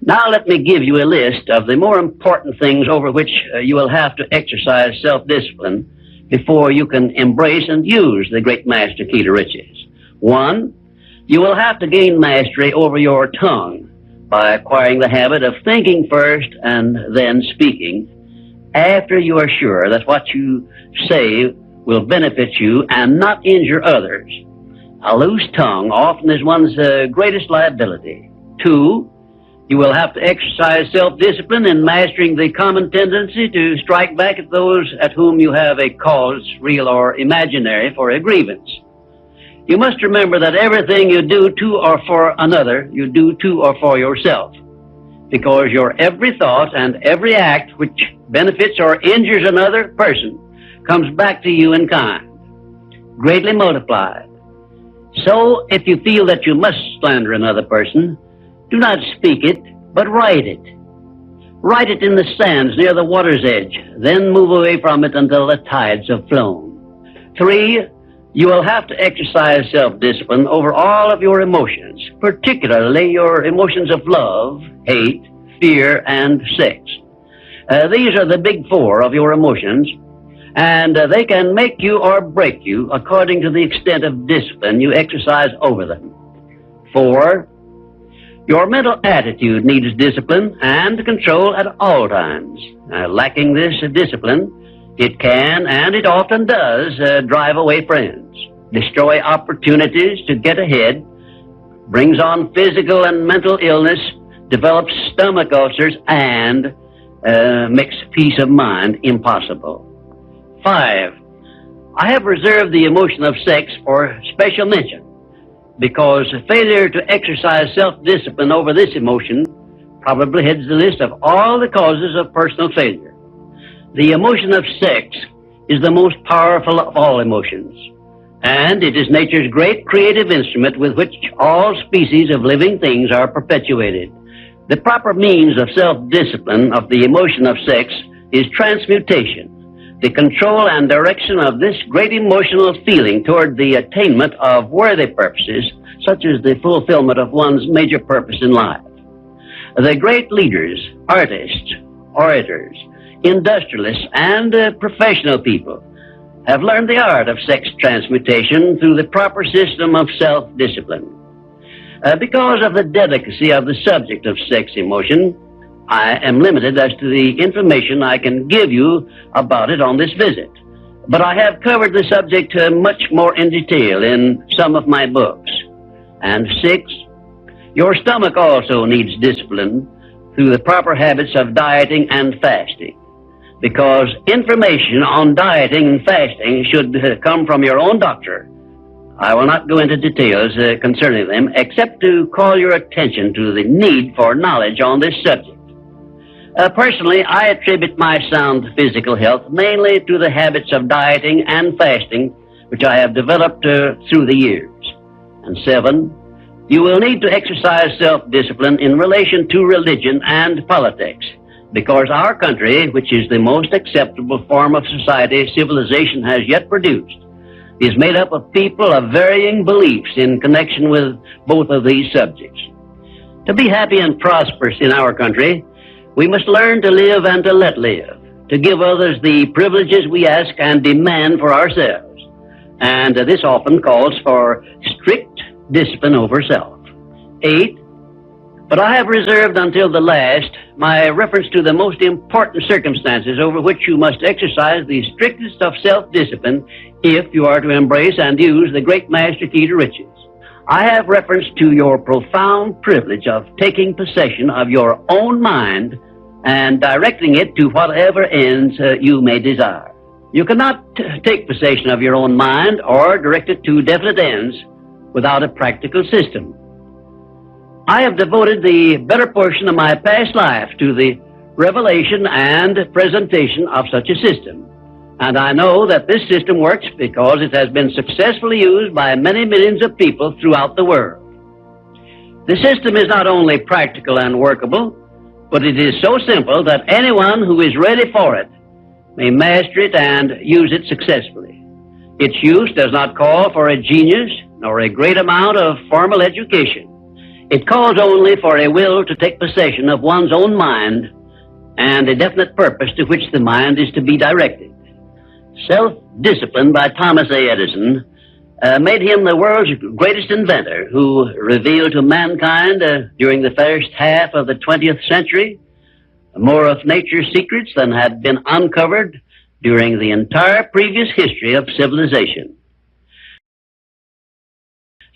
Now let me give you a list of the more important things over which you will have to exercise self-discipline before you can embrace and use the great master key to riches. 1, you will have to gain mastery over your tongue by acquiring the habit of thinking first and then speaking after you are sure that what you say will benefit you and not injure others. A loose tongue often is one's greatest liability. 2, you will have to exercise self-discipline in mastering the common tendency to strike back at those at whom you have a cause, real or imaginary, for a grievance. You must remember that everything you do to or for another, you do to or for yourself, because your every thought and every act which benefits or injures another person comes back to you in kind, greatly multiplied. So, if you feel that you must slander another person, do not speak it, but write it. Write it in the sands near the water's edge, then move away from it until the tides have flown. 3, you will have to exercise self-discipline over all of your emotions, particularly your emotions of love, hate, fear, and sex. These are the big 4 of your emotions, and they can make you or break you according to the extent of discipline you exercise over them. 4, your mental attitude needs discipline and control at all times. Lacking this discipline, it can, and it often does, drive away friends, destroy opportunities to get ahead, brings on physical and mental illness, develops stomach ulcers, and makes peace of mind impossible. 5, I have reserved the emotion of sex for special mention, because failure to exercise self-discipline over this emotion probably heads the list of all the causes of personal failure. The emotion of sex is the most powerful of all emotions, and it is nature's great creative instrument with which all species of living things are perpetuated. The proper means of self-discipline of the emotion of sex is transmutation, the control and direction of this great emotional feeling toward the attainment of worthy purposes, such as the fulfillment of one's major purpose in life. The great leaders, artists, orators, industrialists, and professional people have learned the art of sex transmutation through the proper system of self-discipline. Because of the delicacy of the subject of sex emotion, I am limited as to the information I can give you about it on this visit, but I have covered the subject much more in detail in some of my books. And 6, your stomach also needs discipline through the proper habits of dieting and fasting, because information on dieting and fasting should come from your own doctor. I will not go into details concerning them, except to call your attention to the need for knowledge on this subject. Personally, I attribute my sound physical health mainly to the habits of dieting and fasting, which I have developed through the years. And 7, you will need to exercise self-discipline in relation to religion and politics, because our country, which is the most acceptable form of society civilization has yet produced, is made up of people of varying beliefs in connection with both of these subjects. To be happy and prosperous in our country, we must learn to live and to let live, to give others the privileges we ask and demand for ourselves. And this often calls for strict discipline over self. 8, but I have reserved until the last my reference to the most important circumstances over which you must exercise the strictest of self-discipline if you are to embrace and use the great master key to riches. I have reference to your profound privilege of taking possession of your own mind and directing it to whatever ends you may desire. You cannot take possession of your own mind or direct it to definite ends without a practical system. I have devoted the better portion of my past life to the revelation and presentation of such a system. And I know that this system works because it has been successfully used by many millions of people throughout the world. The system is not only practical and workable, but it is so simple that anyone who is ready for it may master it and use it successfully. Its use does not call for a genius nor a great amount of formal education. It calls only for a will to take possession of one's own mind and a definite purpose to which the mind is to be directed. Self-discipline by Thomas A. Edison made him the world's greatest inventor, who revealed to mankind during the first half of the 20th century more of nature's secrets than had been uncovered during the entire previous history of civilization.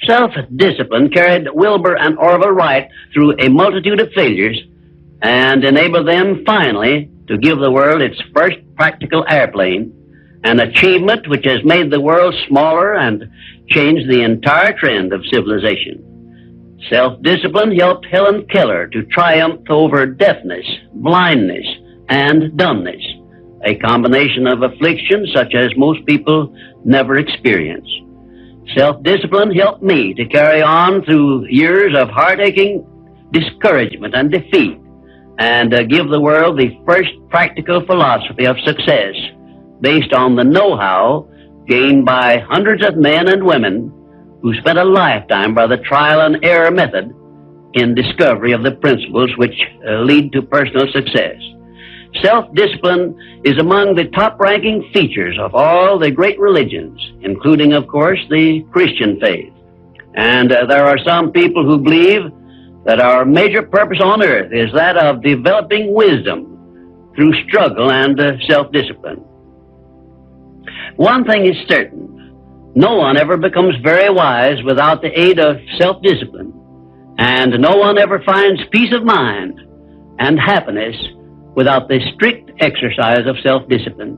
Self-discipline carried Wilbur and Orville Wright through a multitude of failures and enabled them finally to give the world its first practical airplane, an achievement which has made the world smaller and changed the entire trend of civilization. Self-discipline helped Helen Keller to triumph over deafness, blindness, and dumbness, a combination of afflictions such as most people never experience. Self-discipline helped me to carry on through years of heart-aching discouragement and defeat and give the world the first practical philosophy of success based on the know-how gained by hundreds of men and women who spent a lifetime by the trial and error method in discovery of the principles which lead to personal success. Self-discipline is among the top-ranking features of all the great religions, including, of course, the Christian faith. And there are some people who believe that our major purpose on earth is that of developing wisdom through struggle and self-discipline. One thing is certain: no one ever becomes very wise without the aid of self-discipline, and no one ever finds peace of mind and happiness without the strict exercise of self-discipline.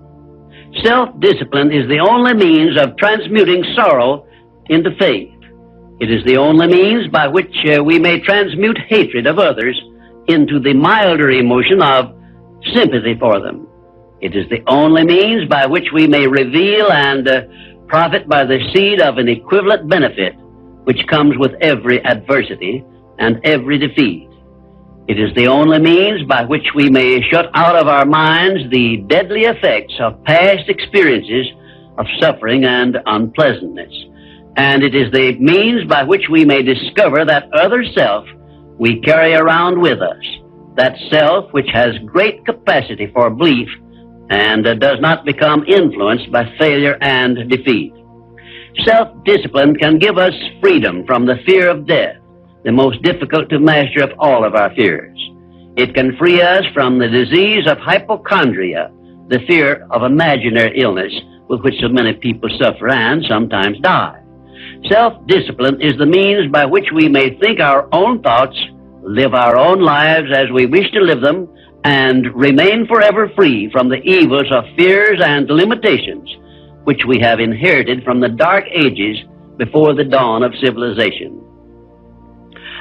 Self-discipline is the only means of transmuting sorrow into faith. It is the only means by which we may transmute hatred of others into the milder emotion of sympathy for them. It is the only means by which we may reveal and profit by the seed of an equivalent benefit which comes with every adversity and every defeat. It is the only means by which we may shut out of our minds the deadly effects of past experiences of suffering and unpleasantness. And it is the means by which we may discover that other self we carry around with us, that self which has great capacity for belief and does not become influenced by failure and defeat. Self-discipline can give us freedom from the fear of death, the most difficult to master of all of our fears. It can free us from the disease of hypochondria, the fear of imaginary illness with which so many people suffer and sometimes die. Self-discipline is the means by which we may think our own thoughts, live our own lives as we wish to live them, and remain forever free from the evils of fears and limitations which we have inherited from the dark ages before the dawn of civilization.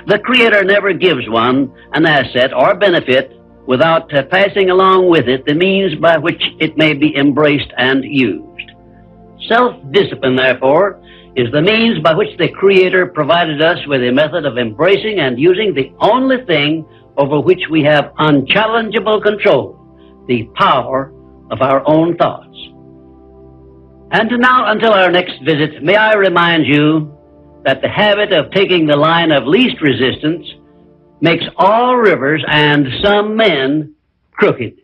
The Creator never gives one an asset or benefit without passing along with it the means by which it may be embraced and used. Self-discipline, therefore, is the means by which the Creator provided us with a method of embracing and using the only thing over which we have unchallengeable control, the power of our own thoughts. And now, until our next visit, may I remind you that the habit of taking the line of least resistance makes all rivers and some men crooked.